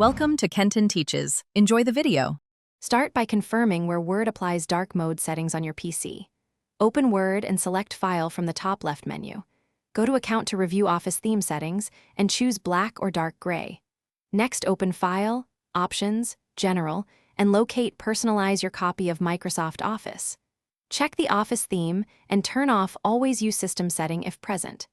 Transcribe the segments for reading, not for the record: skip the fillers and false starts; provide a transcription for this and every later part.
Welcome to Kenton Teaches. Enjoy the video. Start by confirming where Word applies dark mode settings on your PC. Open Word and select File from the top left menu. Go to Account to review Office theme settings and choose black or dark gray. Next, open File, Options, General, and locate Personalize your copy of Microsoft Office. Check the Office theme and turn off Always Use System setting if present.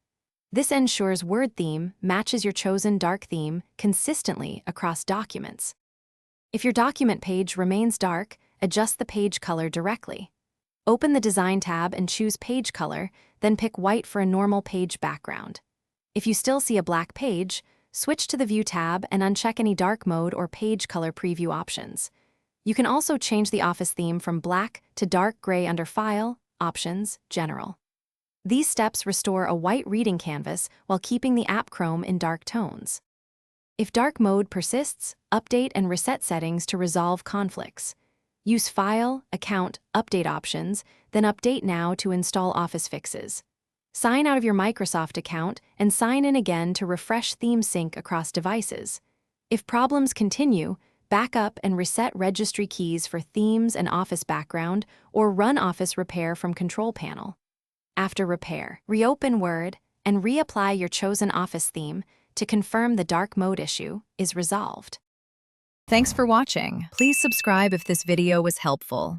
This ensures Word theme matches your chosen dark theme consistently across documents. If your document page remains dark, adjust the page color directly. Open the Design tab and choose Page Color, then pick white for a normal page background. If you still see a black page, switch to the View tab and uncheck any dark mode or page color preview options. You can also change the Office theme from black to dark gray under File, Options, General. These steps restore a white reading canvas while keeping the app Chrome in dark tones. If dark mode persists, update and reset settings to resolve conflicts. Use File, Account, Update options, then Update Now to install Office fixes. Sign out of your Microsoft account and sign in again to refresh theme sync across devices. If problems continue, back up and reset registry keys for themes and Office background or run Office repair from Control Panel. After repair, reopen Word and reapply your chosen Office theme to confirm the dark mode issue is resolved. Thanks for watching. Please subscribe if this video was helpful.